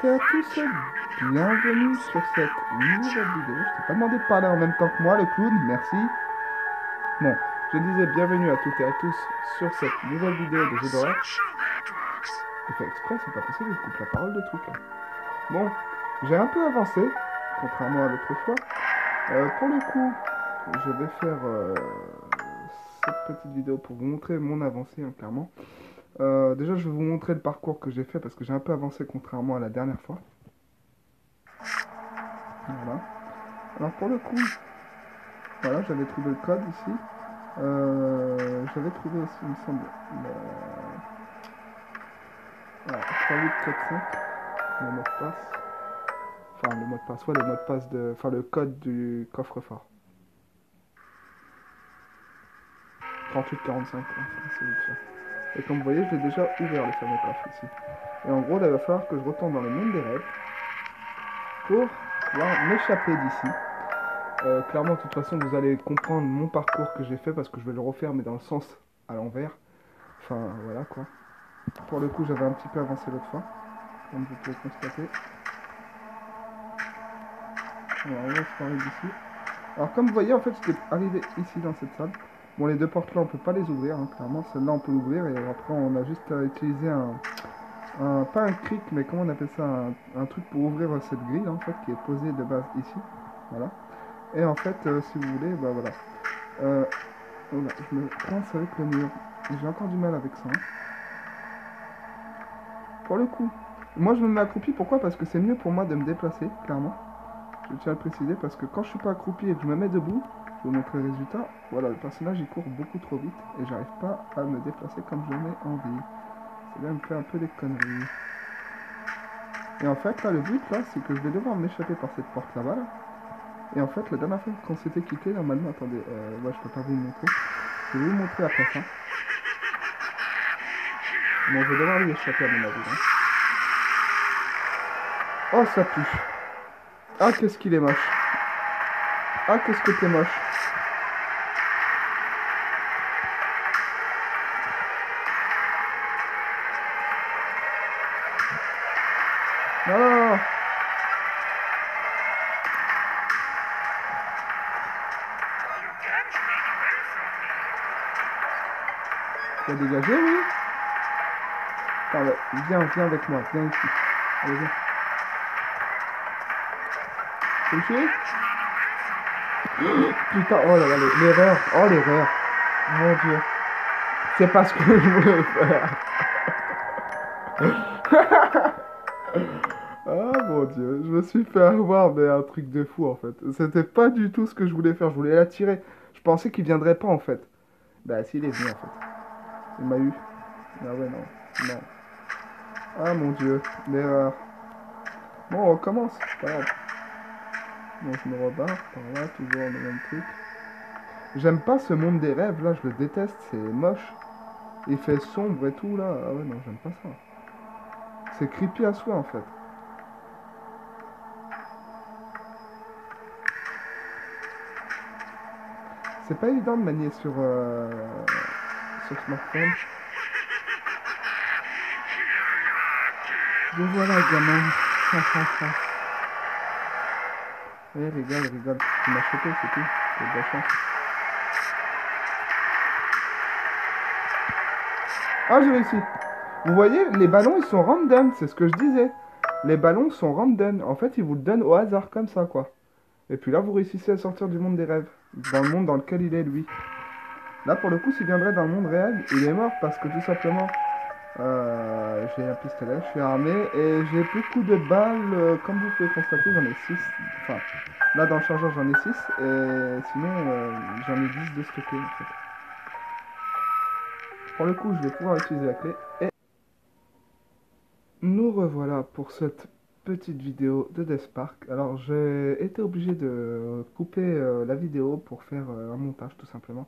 et à tous, bienvenue sur cette nouvelle vidéo. Je t'ai pas demandé de parler en même temps que moi, le clown, merci. Bon, je disais bienvenue à toutes et à tous sur cette nouvelle vidéo de jeu d'horreur. J'ai fait exprès, c'est pas possible, je coupe la parole de truc là. Bon, j'ai un peu avancé, contrairement à l'autre fois. Pour le coup, je vais faire cette petite vidéo pour vous montrer mon avancée, hein, clairement. Déjà, je vais vous montrer le parcours que j'ai fait parce que j'ai un peu avancé contrairement à la dernière fois. Voilà. Alors pour le coup, voilà, j'avais trouvé le code ici. J'avais trouvé aussi, il me semble, voilà, 3845, le mot de passe. Enfin, le mot de passe, ouais, le mot de passe de... Enfin, le code du coffre-fort. 3845, ouais, c'est vite fait. Et comme vous voyez, j'ai déjà ouvert le fameux coffre ici. Et en gros, là, il va falloir que je retourne dans le monde des rêves pour pouvoir m'échapper d'ici. Clairement, de toute façon, vous allez comprendre mon parcours que j'ai fait parce que je vais le refaire, mais dans le sens à l'envers. Enfin, voilà quoi. Pour le coup, j'avais un petit peu avancé l'autre fois, comme vous pouvez constater. Alors, on va se parler d'ici. Alors, comme vous voyez, en fait, j'étais arrivé ici dans cette salle. Bon, les deux portes là, on peut pas les ouvrir, hein, clairement. Celle-là, on peut l'ouvrir et après, on a juste à utiliser pas un cric, mais comment on appelle ça, un truc pour ouvrir cette grille, en fait, qui est posée de base ici. Voilà. Et en fait, si vous voulez, bah voilà. Voilà, je me coince avec le mur. J'ai encore du mal avec ça. Hein. Pour le coup, moi je me mets accroupi, pourquoi? Parce que c'est mieux pour moi de me déplacer, clairement. Je tiens à le préciser, parce que quand je suis pas accroupi et que je me mets debout, je vais vous montrer le résultat. Voilà, le personnage il court beaucoup trop vite et j'arrive pas à me déplacer comme je l'ai envie. Ça vient me faire un peu des conneries. Et en fait, là, le but, là, c'est que je vais devoir m'échapper par cette porte là-bas, là. Et en fait, la dernière fois qu'on s'était quitté, normalement, attendez, ouais, je peux pas vous le montrer. Je vais vous montrer après ça. Bon, je vais devoir lui échapper à mon avis. Hein. Oh, ça pue. Ah, qu'est-ce qu'il est moche. Ah, qu'est-ce que t'es moche. Non, non, non. Tu vas dégager, oui. Attends, viens avec moi, viens ici. Allez, viens. Tu me suis? Putain, oh là là, l'erreur. Oh, l'erreur. Mon Dieu. C'est pas ce que je voulais faire. Ah mon Dieu, je me suis fait avoir, mais un truc de fou en fait. C'était pas du tout ce que je voulais faire, je voulais l'attirer. Je pensais qu'il viendrait pas en fait. Bah s'il est venu en fait. Il m'a eu. Ah ouais non, non. Ah mon Dieu, l'erreur. Bon, on recommence, c'est pas grave. Bon, je me rebarre par là, toujours le même truc. J'aime pas ce monde des rêves là, je le déteste, c'est moche. Il fait sombre et tout là. Ah ouais non, j'aime pas ça. C'est creepy à souhait en fait. C'est pas évident de manier sur smartphone. Me voilà, gamin. Eh, rigole, rigole. Tu m'as chopé, c'est tout. T'as de la chance. Ah, j'ai réussi. Vous voyez, les ballons, ils sont random. C'est ce que je disais. Les ballons sont random. En fait, ils vous le donnent au hasard, comme ça, quoi. Et puis là, vous réussissez à sortir du monde des rêves. Dans le monde dans lequel il est, lui. Là, pour le coup, s'il viendrait dans le monde réel, il est mort parce que tout simplement, j'ai un pistolet, je suis armé et j'ai beaucoup de balles. Comme vous pouvez constater, j'en ai 6. Enfin, là, dans le chargeur, j'en ai 6. Et sinon, j'en ai 10 de stockés, en fait. Pour le coup, je vais pouvoir utiliser la clé. Et nous revoilà pour cette petite vidéo de Death Park. Alors, j'ai été obligé de couper la vidéo pour faire un montage, tout simplement.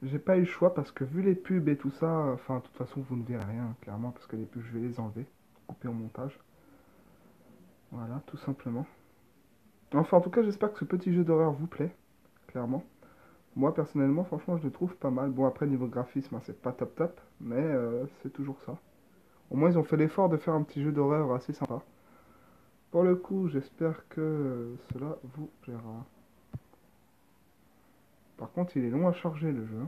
J'ai pas eu le choix parce que vu les pubs et tout ça, enfin, de toute façon, vous ne verrez rien, clairement, parce que les pubs, je vais les enlever, couper au montage. Voilà, tout simplement. Enfin, en tout cas, j'espère que ce petit jeu d'horreur vous plaît, clairement. Moi, personnellement, franchement, je le trouve pas mal. Bon, après, niveau graphisme, hein, c'est pas top top, mais c'est toujours ça. Au moins, ils ont fait l'effort de faire un petit jeu d'horreur assez sympa. Pour le coup, j'espère que cela vous plaira. Par contre, il est long à charger le jeu.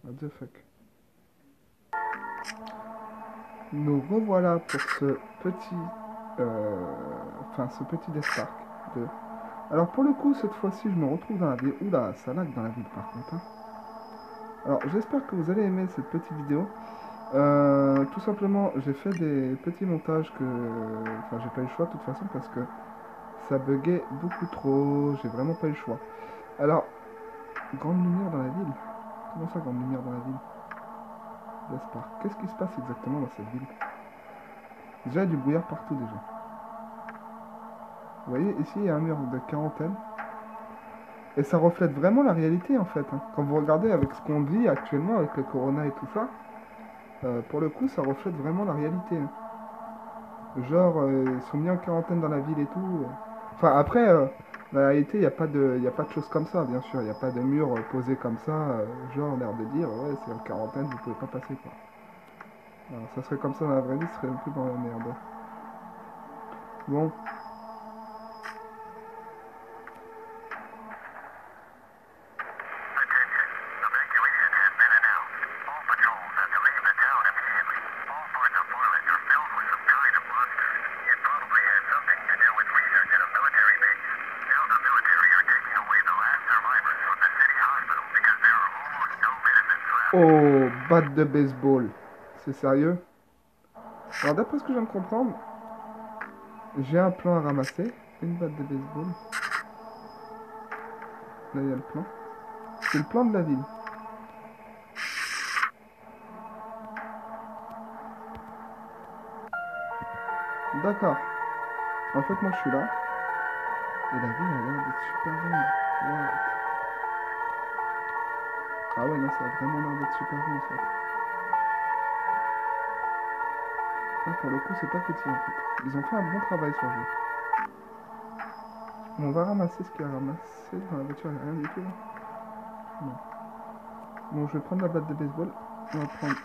What the fuck. Nous revoilà pour ce petit... Enfin, ce petit Death Park 2. Alors pour le coup, cette fois-ci, je me retrouve dans la ville. Oula, ça lag dans la ville par contre. Hein. Alors, j'espère que vous allez aimer cette petite vidéo. Tout simplement, j'ai fait des petits montages que... Enfin, j'ai pas eu le choix de toute façon parce que ça buguait beaucoup trop. J'ai vraiment pas eu le choix. Alors, grande lumière dans la ville. Comment ça, grande lumière dans la ville? Death Park. Qu'est-ce qui se passe exactement dans cette ville? Déjà, il y a du brouillard partout déjà. Vous voyez, ici, il y a un mur de quarantaine. Et ça reflète vraiment la réalité, en fait. Hein. Quand vous regardez avec ce qu'on vit actuellement, avec le corona et tout ça, pour le coup, ça reflète vraiment la réalité. Hein. Genre, ils sont mis en quarantaine dans la ville et tout. Enfin, après, la réalité, il y a pas de choses comme ça, bien sûr. Il n'y a pas de mur posé comme ça, genre, l'air de dire, ouais, c'est en quarantaine, vous pouvez pas passer, quoi. Alors, ça serait comme ça dans la vraie vie, ce serait un peu dans la merde. Bon. Oh, batte de baseball. C'est sérieux? Alors, d'après ce que je viens de comprendre, j'ai un plan à ramasser. Une batte de baseball. Là, il y a le plan. C'est le plan de la ville. D'accord. En fait, moi, je suis là. Et la ville a l'air d'être super grande. What? Ah ouais, non, ça a vraiment l'air d'être super grand, en fait. Ah, pour le coup, c'est pas petit, en fait. Ils ont fait un bon travail sur le jeu. Bon, on va ramasser ce qu'il y a à ramasser. Dans la voiture, il n'y a rien du tout, là. Non. Bon, je vais prendre la batte de baseball. On va prendre...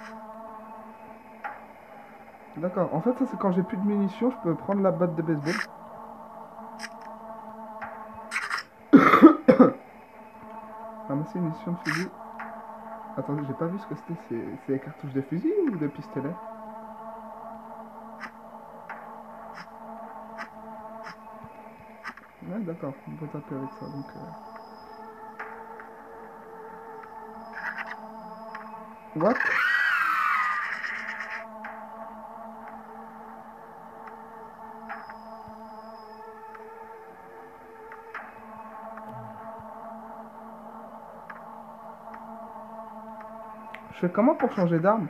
D'accord. En fait, ça, c'est quand j'ai plus de munitions, je peux prendre la batte de baseball. Ramasser une munition de fusil. Attendez, j'ai pas vu ce que c'était. C'est des cartouches de fusil ou de pistolet? Ouais, d'accord. On peut taper avec ça, donc... What? Je fais comment pour changer d'arme?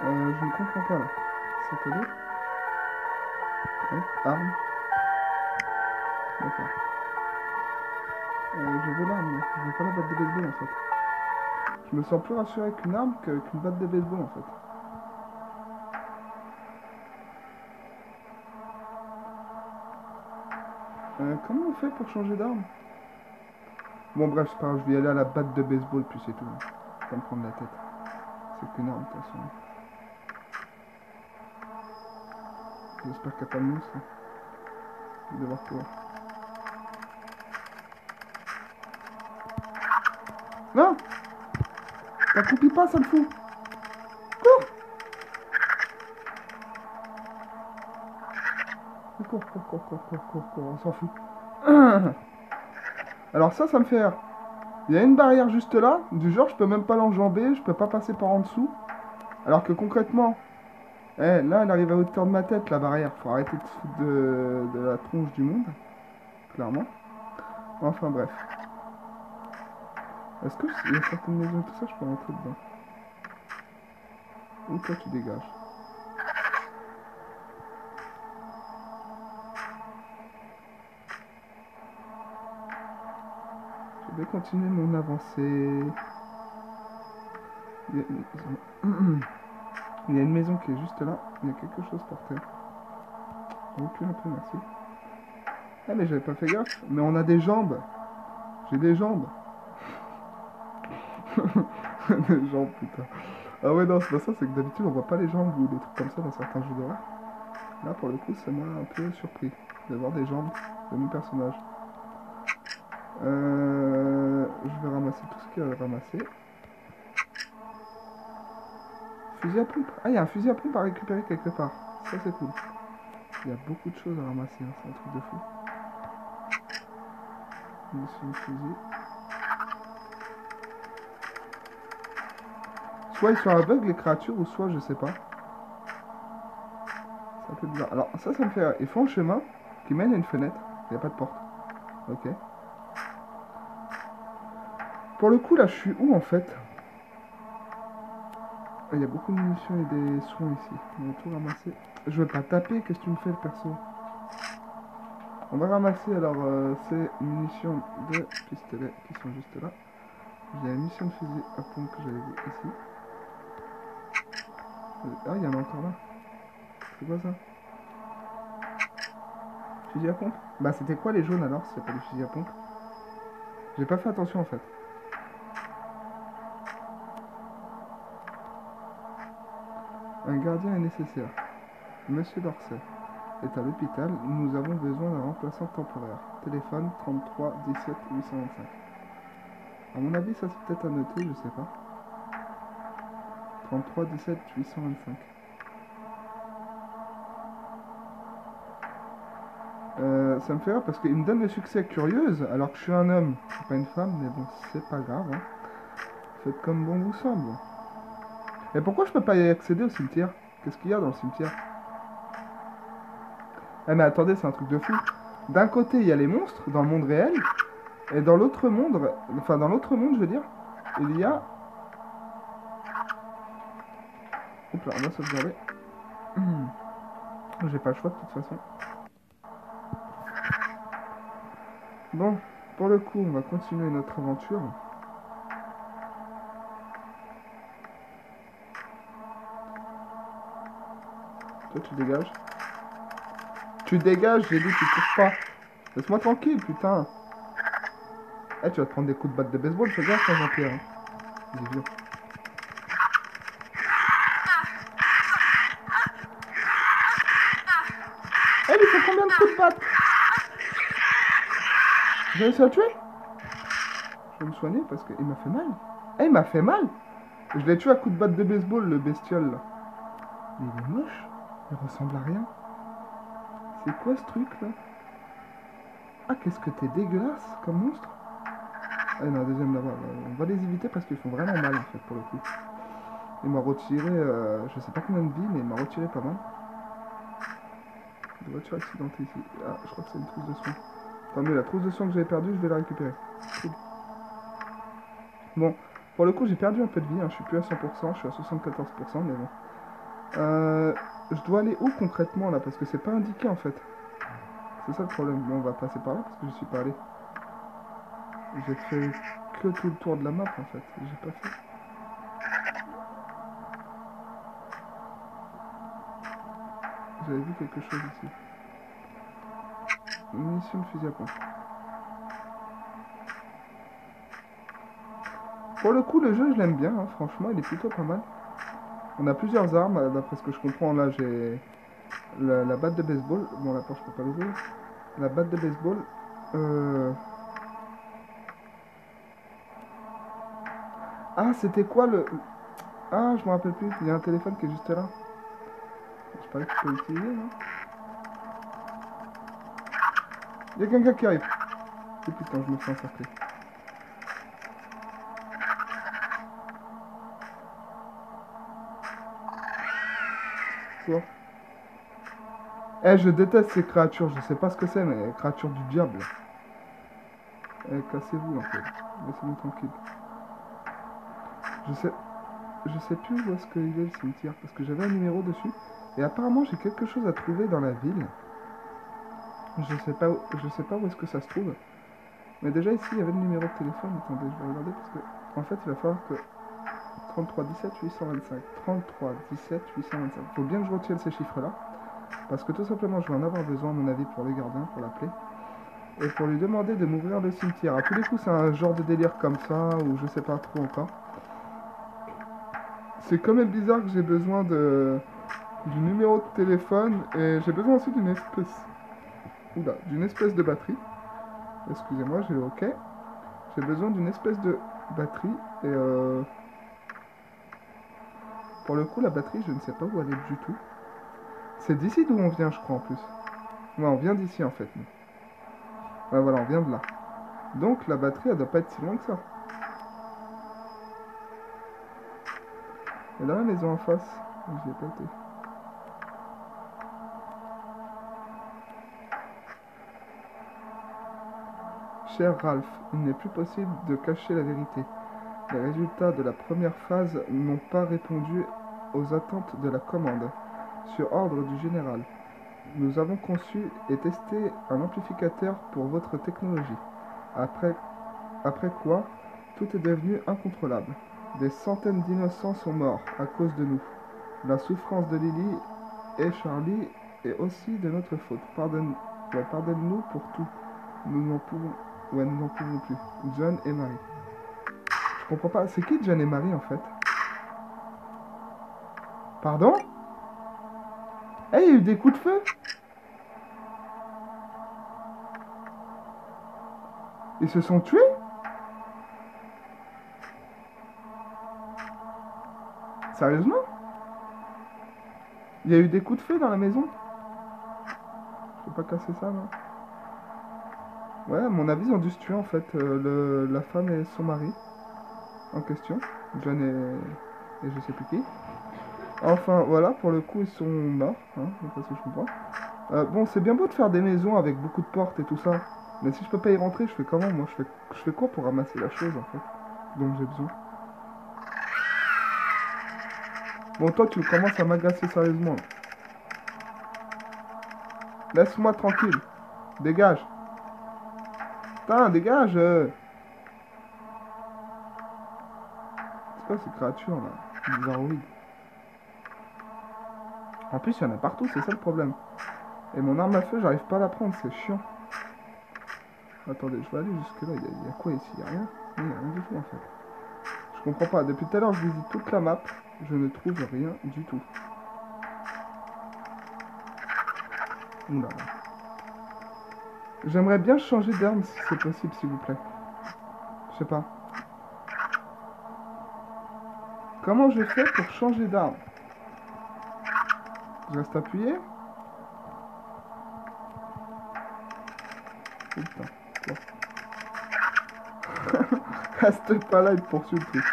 Je ne comprends pas, là. C'est que deux? Ouais, arme. D'accord. Je veux l'arme, je veux pas la batte de baseball, en fait. Je me sens plus rassuré avec une arme qu'une batte de baseball, en fait. Comment on fait pour changer d'arme? Bon, bref, c'est pas grave, je vais y aller à la batte de baseball, puis c'est tout. Je vais pas me prendre la tête. C'est qu'une arme, de toute façon. J'espère qu'il n'y a pas de monstre. Je vais devoir courir. Non! T'accroupis pas, ça le fout! Cours! Cours, on s'en fout. Alors ça me fait rire. Il y a une barrière juste là, du genre je peux même pas l'enjamber, je peux pas passer par en dessous. Alors que concrètement, là elle arrive à hauteur de ma tête la barrière. Faut arrêter de se foutre de la tronche du monde, clairement. Enfin bref. Est-ce que il y a certaines maisons et tout ça, je peux rentrer dedans? Ou toi tu dégages? Je vais continuer mon avancée. Il y a il y a une maison qui est juste là. Il y a quelque chose par terre. Recule un peu, merci. Ah mais j'avais pas fait gaffe. Mais on a des jambes. J'ai des jambes. Des jambes, putain. Ah ouais, non, c'est pas ça, c'est que d'habitude on voit pas les jambes ou des trucs comme ça dans certains jeux d'horreur. Là, pour le coup, ça m'a un peu surpris de voir des jambes de mon personnage. Je vais ramasser tout ce qu'il y a à ramasser. Fusil à pompe. Ah, il y a un fusil à pompe à récupérer quelque part. Ça, c'est cool. Il y a beaucoup de choses à ramasser, hein. C'est un truc de fou. Munitions de fusil. Soit ils sont aveugles, les créatures, ou soit je sais pas. C'est un peu bizarre. Alors, ça me fait... Ils font un chemin qui mène à une fenêtre. Il n'y a pas de porte. Ok. Pour le coup, là, je suis où, en fait? Il y a beaucoup de munitions et des soins ici. On va tout ramasser. Je veux pas taper, qu'est-ce que tu me fais, le perso? On va ramasser, alors, ces munitions de pistolet qui sont juste là. J'ai la munition de fusil à pompe que j'avais vu ici. Ah, il y en a encore là. C'est quoi ça? Fusil à pompe? Bah, c'était quoi les jaunes alors, si c'est pas des fusils à pompe? J'ai pas fait attention en fait. Un gardien est nécessaire. Monsieur Dorset est à l'hôpital. Nous avons besoin d'un remplaçant temporaire. Téléphone 33 17 825. À mon avis, ça c'est peut-être à noter, je sais pas. 33 17 825. Ça me fait rire parce qu'il me donne le succès curieuse alors que je suis un homme. Je suis pas une femme, mais bon, c'est pas grave. Hein. Faites comme bon vous semble. Et pourquoi je peux pas y accéder au cimetière? Qu'est-ce qu'il y a dans le cimetière? Ah mais attendez, c'est un truc de fou. D'un côté, il y a les monstres dans le monde réel, et dans l'autre monde, enfin dans l'autre monde, je veux dire, il y a... Hop là, on va sauvegarder. J'ai pas le choix de toute façon. Bon, pour le coup, on va continuer notre aventure. Toi, tu dégages. Tu dégages, j'ai dit, tu cours pas. Laisse-moi tranquille, putain. Eh, tu vas te prendre des coups de batte de baseball, fais gaffe, hein, Jean-Pierre. Hein. Il est vieux. Eh, il fait combien de coups de batte? J'ai réussi à le tuer? Je vais me soigner parce qu'il m'a fait mal. Eh, il m'a fait mal. Je l'ai tué à coups de batte de baseball, le bestiole, là. Mais il est moche. Il ressemble à rien. C'est quoi ce truc, là? Ah, qu'est-ce que t'es dégueulasse comme monstre. Ah, il y en a un deuxième là-bas. On va les éviter parce qu'ils font vraiment mal, en fait, pour le coup. Il m'a retiré, je sais pas combien de vie, mais il m'a retiré pas mal. Une voiture accidentée ici. Ah, je crois que c'est une trousse de soins. Tant mieux, la trousse de soins que j'avais perdue, je vais la récupérer. Cool. Bon, pour le coup, j'ai perdu un peu de vie. Hein. Je suis plus à 100%, je suis à 74%, mais bon. Je dois aller où concrètement là? Parce que c'est pas indiqué en fait. C'est ça le problème. Bon, on va passer par là parce que je suis pas allé. J'ai fait que tout le tour de la map en fait. J'ai pas fait. J'avais vu quelque chose ici. Munition de fusil à pompe. Pour le coup, le jeu, je l'aime bien. Hein. Franchement, il est plutôt pas mal. On a plusieurs armes. D'après ce que je comprends, là, j'ai la batte de baseball. Bon, la porte, je peux pas l'ouvrir. La batte de baseball. Ah, c'était quoi le... Ah, je me rappelle plus. Il y a un téléphone qui est juste là. Je parlais que je peux l'utiliser, non? Il y a quelqu'un qui arrive. Oh putain, je me fais encercler. Quoi? Eh, je déteste ces créatures. Je sais pas ce que c'est, mais créatures du diable. Eh, cassez-vous un peu. Laissez-moi tranquille. Je sais plus où est-ce qu'il est le cimetière. Parce que j'avais un numéro dessus. Et apparemment, j'ai quelque chose à trouver dans la ville. Je sais pas où est-ce que ça se trouve. Mais déjà ici, il y avait le numéro de téléphone. Attendez, je vais regarder parce que... En fait, il va falloir que... 33 17 825. 33 17 825. Faut bien que je retienne ces chiffres-là. Parce que tout simplement, je vais en avoir besoin, à mon avis, pour le gardien, pour l'appeler. Et pour lui demander de m'ouvrir le cimetière. À tous les coups, c'est un genre de délire comme ça, ou je sais pas trop encore. C'est quand même bizarre que j'ai besoin de du numéro de téléphone et j'ai besoin aussi d'une espèce... Oula, d'une espèce de batterie. Excusez-moi, j'ai OK. J'ai besoin d'une espèce de batterie et pour le coup, la batterie, je ne sais pas où elle est du tout. C'est d'ici d'où on vient, je crois, en plus. Ouais, on vient d'ici, en fait. Nous. Ouais, voilà, on vient de là. Donc, la batterie, elle doit pas être si loin que ça. Et dans la maison en face, j'y ai pas été. Cher Ralph, il n'est plus possible de cacher la vérité. Les résultats de la première phase n'ont pas répondu aux attentes de la commande. Sur ordre du général, nous avons conçu et testé un amplificateur pour votre technologie. Après quoi, tout est devenu incontrôlable. Des centaines d'innocents sont morts à cause de nous. La souffrance de Lily et Charlie est aussi de notre faute. Pardonne-nous pour tout. Nous n'en pouvons... Ouais, nous n'en pouvons plus. John et Marie. Je comprends pas. C'est qui John et Marie en fait? Pardon? Eh, il y a eu des coups de feu? Ils se sont tués? Sérieusement? Il y a eu des coups de feu dans la maison? Je peux pas casser ça là. Ouais, à mon avis, ils ont dû se tuer en fait. La femme et son mari en question. John et je sais plus qui. Enfin, voilà, pour le coup, ils sont morts. Hein, parce que je comprends. Bon, c'est bien beau de faire des maisons avec beaucoup de portes et tout ça. Mais si je peux pas y rentrer, je fais comment? Moi, je fais quoi pour ramasser la chose en fait dont j'ai besoin? Bon, toi, tu commences à m'agacer sérieusement. Laisse-moi tranquille. Dégage. Putain, dégage. C'est quoi ces créatures là? Bizarroïdes. En plus, il y en a partout, c'est ça le problème. Et mon arme à feu, j'arrive pas à la prendre, c'est chiant. Attendez, je vais aller jusque là. Il y a quoi ici? Il y a rien? Il y a rien du tout en fait. Je comprends pas. Depuis tout à l'heure, je visite toute la map. Je ne trouve rien du tout. Oula. J'aimerais bien changer d'arme si c'est possible, s'il vous plaît. Je sais pas. Comment je fais pour changer d'arme? Je reste appuyé? Putain. Quoi? Reste pas là, il te poursuit le truc.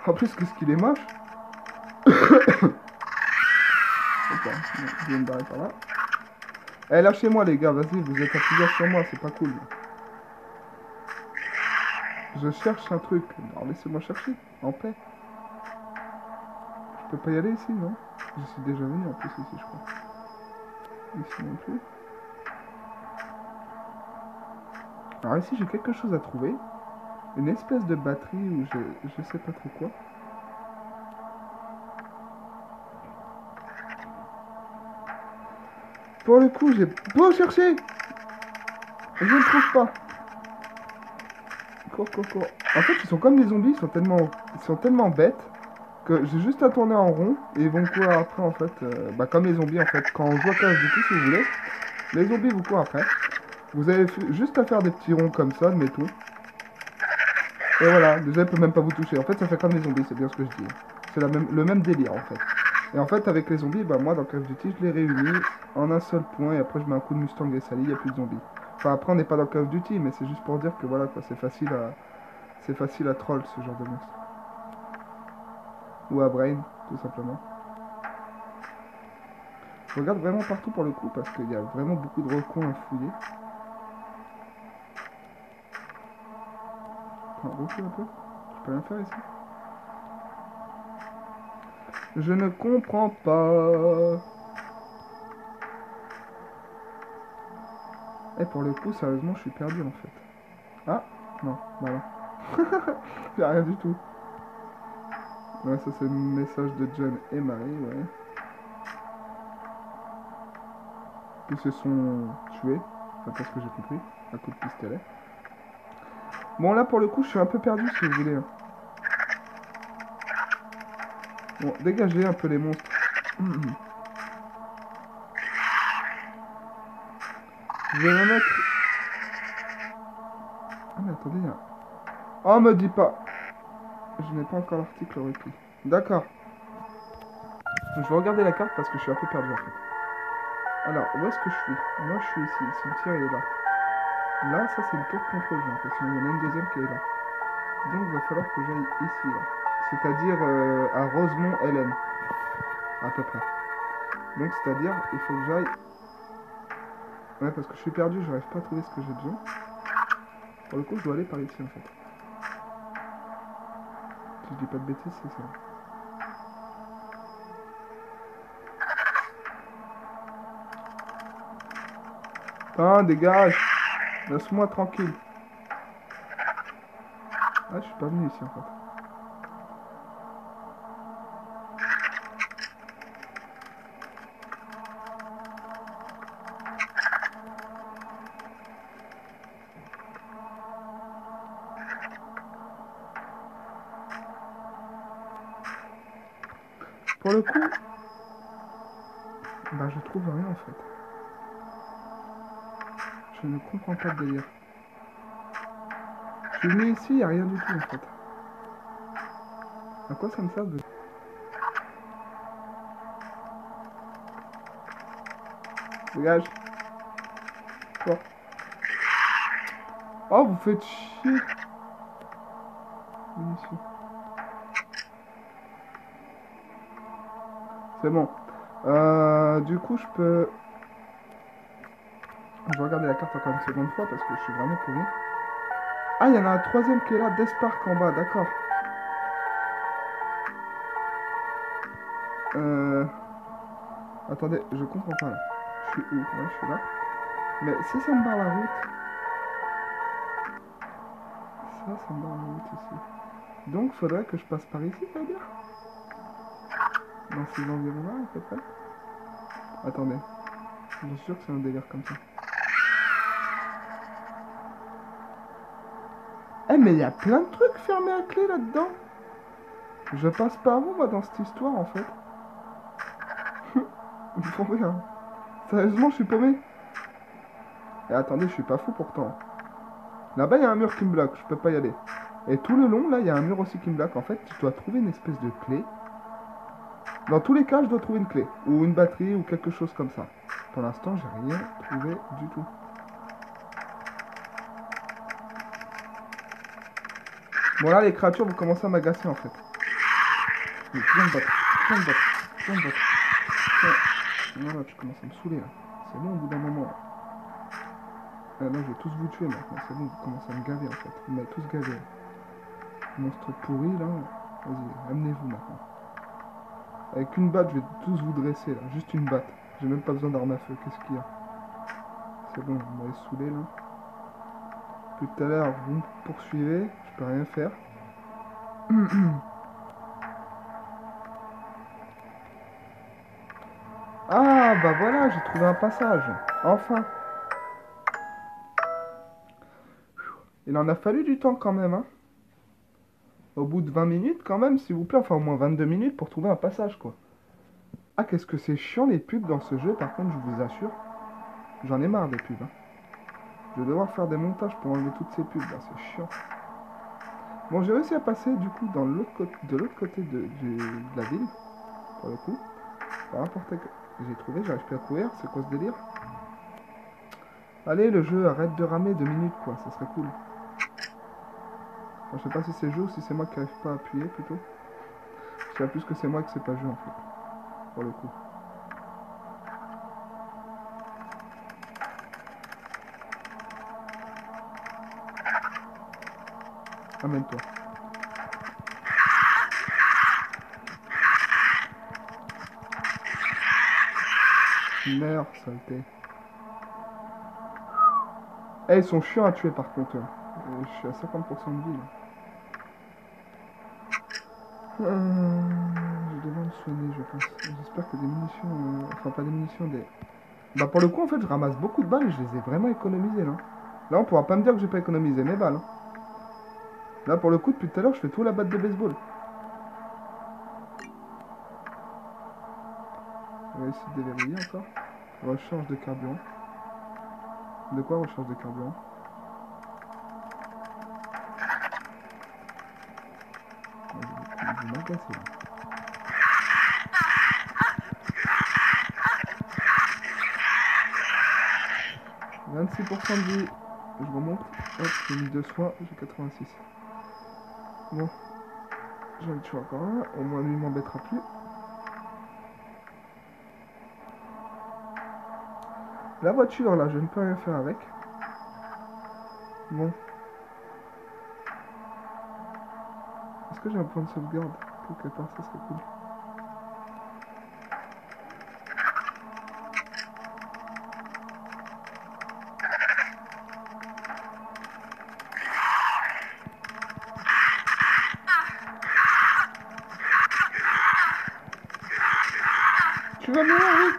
En plus, qu'est-ce qu'il est moche? Ok, je vais me barrer par là. Eh, lâchez-moi les gars, vas-y, vous êtes à plusieurs sur moi, c'est pas cool. Je cherche un truc, alors laissez-moi chercher, en paix. Je peux pas y aller ici, non? Je suis déjà venu en plus ici, je crois. Ici non plus. Alors ici, j'ai quelque chose à trouver. Une espèce de batterie ou je sais pas trop quoi. Pour le coup, j'ai beau chercher, je ne trouve pas. Cours. En fait, ils sont comme des zombies, ils sont tellement bêtes que j'ai juste à tourner en rond et ils vont me courir après en fait. Comme les zombies en fait. Quand on joue à Call of Duty, si vous voulez, les zombies vous courent après. Vous avez juste à faire des petits ronds comme ça, admettons. Et voilà, déjà ils peuvent même pas vous toucher. En fait, ça fait comme les zombies, c'est bien ce que je dis. C'est le même délire en fait. Et en fait, avec les zombies, moi dans Call of Duty, je les réunis en un seul point et après je mets un coup de Mustang et Sally, il n'y a plus de zombies. Enfin, après, on n'est pas dans Call of Duty, mais c'est juste pour dire que voilà quoi, c'est facile à troll ce genre de monstre. Ou à brain, tout simplement. Je regarde vraiment partout pour le coup parce qu'il y a vraiment beaucoup de recoins à fouiller. Enfin, recule un peu. Je peux rien faire ici. Je ne comprends pas. Et pour le coup, sérieusement, je suis perdu en fait. Ah, non, voilà. Y'a rien du tout. Ouais, ça c'est le message de John et Marie, ouais. Ils se sont tués, enfin, parce que j'ai compris, à coup de pistolet. Bon, là pour le coup, je suis un peu perdu si vous voulez. Bon, dégagez un peu les monstres. Je vais me mettre... Ah mais attendez, hein. Oh, me dis pas. Je n'ai pas encore l'article repli. D'accord. Je vais regarder la carte parce que je suis un peu perdu en fait. Alors, où est-ce que je suis? Moi je suis ici, le cimetière il est là. Là, ça c'est une tour de contrôle, j'ai l'impression. Il y en a une deuxième qui est là. Donc il va falloir que j'aille ici, là. C'est-à-dire à Rosemont-Hélène. À peu près. Donc c'est-à-dire, il faut que j'aille... Ouais, parce que je suis perdu, je n'arrive pas à trouver ce que j'ai besoin. Pour le coup, je dois aller par ici en fait. Si je dis pas de bêtises, c'est ça. Putain, dégage! Laisse-moi tranquille. Ah, je suis pas venu ici en fait. Pour le coup, bah je trouve rien en fait. Je ne comprends pas le délire. Je suis venu ici, il n'y a rien du tout en fait. À quoi ça me sert de... Dégage. Bon. Oh, vous faites chier. Munitions. C'est bon. Du coup, je peux... Je vais regarder la carte encore une seconde fois parce que je suis vraiment paumé. Ah, il y en a un troisième qui est là, Death Park en bas, d'accord. Attendez, je comprends pas là. Je suis où? Ouais, je suis là. Mais si ça me barre la route... Ça me barre la route ici. Donc, faudrait que je passe par ici, ça veut dire? Dans ces environs-là, à peu près. Attendez. Je suis sûr que c'est un délire comme ça. Eh, mais il y a plein de trucs fermés à clé là-dedans. Je passe par où, moi, dans cette histoire, en fait? Ils font rien. Sérieusement, je suis paumé. Et attendez, je suis pas fou pourtant. Là-bas, il y a un mur qui me bloque, je peux pas y aller. Et tout le long, là, il y a un mur aussi qui me bloque. En fait, je dois trouver une espèce de clé. Dans tous les cas, je dois trouver une clé. Ou une batterie, ou quelque chose comme ça. Pour l'instant, j'ai rien trouvé du tout. Bon, là, les créatures vont commencer à m'agacer, en fait. Mais viens me battre, viens me battre, viens me battre. Viens. Voilà, tu commences à me saouler, là. C'est bon, au bout d'un moment, là. Là, je vais tous vous tuer, maintenant. C'est bon, vous commencez à me gaver, en fait. Vous m'avez tous gavé. Monstre pourri, là. Vas-y, amenez-vous, maintenant. Avec une batte, je vais tous vous dresser, là. Juste une batte. J'ai même pas besoin d'arme à feu. Qu'est-ce qu'il y a? C'est bon, vous m'avez saoulé, là. Depuis tout à l'heure, vous me poursuivez. Je peux rien faire. Ah, bah voilà, j'ai trouvé un passage. Enfin. Il en a fallu du temps, quand même, hein. Au bout de 20 minutes, quand même, s'il vous plaît. Enfin, au moins 22 minutes pour trouver un passage, quoi. Ah, qu'est-ce que c'est chiant, les pubs, dans ce jeu, par contre, je vous assure. J'en ai marre des pubs, hein. Je vais devoir faire des montages pour enlever toutes ces pubs, là. C'est chiant. Bon, j'ai réussi à passer, du coup, dans l'autre côté, de l'autre côté de la ville. Pour le coup. Pas n'importe que... J'ai trouvé, j'arrive plus à courir. C'est quoi ce délire? Allez, le jeu, arrête de ramer 2 minutes, quoi. Ça serait cool. Enfin, je sais pas si c'est jeu ou si c'est moi qui n'arrive pas à appuyer, plutôt. Je sais plus que c'est moi que c'est pas jeu, en fait. Pour le coup. Amène-toi. Meurs, saleté. Eh, ils sont chiants à tuer par contre. Je suis à 50% de vie là. Je devrais me soigner, je pense. J'espère que des munitions. Enfin, pas des munitions, des. Bah, pour le coup, en fait, je ramasse beaucoup de balles et je les ai vraiment économisées là. Là, on pourra pas me dire que j'ai pas économisé mes balles. Hein. Là, pour le coup, depuis tout à l'heure, je fais tout la batte de baseball. va essayer de déverrouiller encore. Recharge de carburant. De quoi recharge de carburant? Vous m'agacez là. 26% de vie. Je remonte. Hop, j'ai mis 2 soins, j'ai 86. Bon. J'en ai tué encore un. Au moins lui m'embêtera plus. La voiture là, je ne peux rien faire avec. Bon. Est-ce que j'ai un point de sauvegarde? Quelque part, ça serait cool. Tu vas mourir, oui.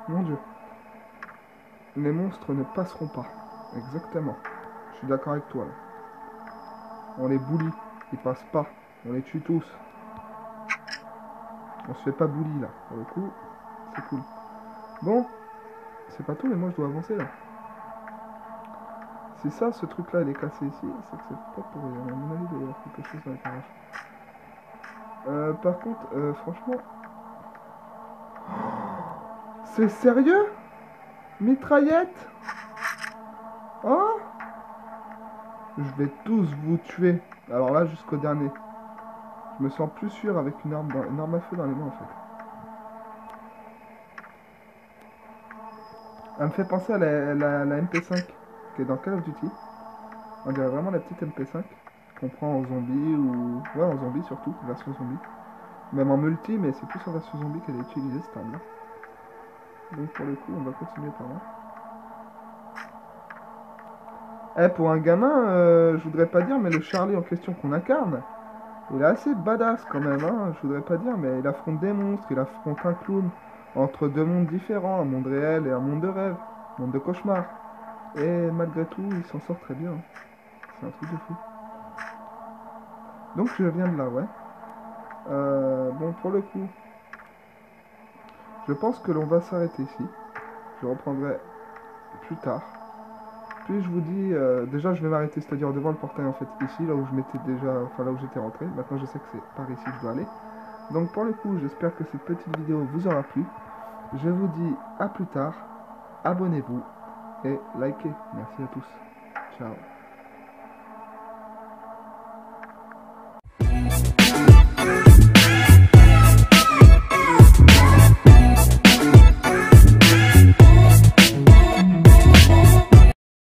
Mon Dieu. Les monstres ne passeront pas. Exactement. Je suis d'accord avec toi là. On les bully. Ils passent pas. On les tue tous. On se fait pas bully là. Pour le coup, c'est cool. Bon. C'est pas tout, mais moi je dois avancer là. Si ça, ce truc là, il est cassé ici, c'est que c'est pas pour rien. À mon avis, il doit y avoir quelque chose dans les parages. Par contre, franchement... C'est sérieux? Mitraillette? Hein? Je vais tous vous tuer. Alors là, jusqu'au dernier. Je me sens plus sûr avec une arme à feu dans les mains, en fait. Elle me fait penser à la MP5 qui est dans Call of Duty. On dirait vraiment la petite MP5 qu'on prend en zombie ou... Ouais, en zombie surtout, version zombie. Même en multi, mais c'est plus en version zombie qu'elle est utilisée, cette arme-là. Donc pour le coup, on va continuer par là. Eh, pour un gamin, je voudrais pas dire, mais le Charlie en question qu'on incarne, il est assez badass quand même, hein. Je voudrais pas dire, mais il affronte des monstres, il affronte un clown, entre deux mondes différents, un monde réel et un monde de rêve, un monde de cauchemar. Et malgré tout, il s'en sort très bien. C'est un truc de fou. Donc je viens de là, ouais. Bon, pour le coup, je pense que l'on va s'arrêter ici. Je reprendrai plus tard. Puis je vous dis, déjà je vais m'arrêter, c'est-à-dire devant le portail en fait, ici, là où je m'étais déjà, enfin là où j'étais rentré. Maintenant je sais que c'est par ici que je dois aller. Donc pour le coup, j'espère que cette petite vidéo vous aura plu. Je vous dis à plus tard, abonnez-vous et likez. Merci à tous. Ciao.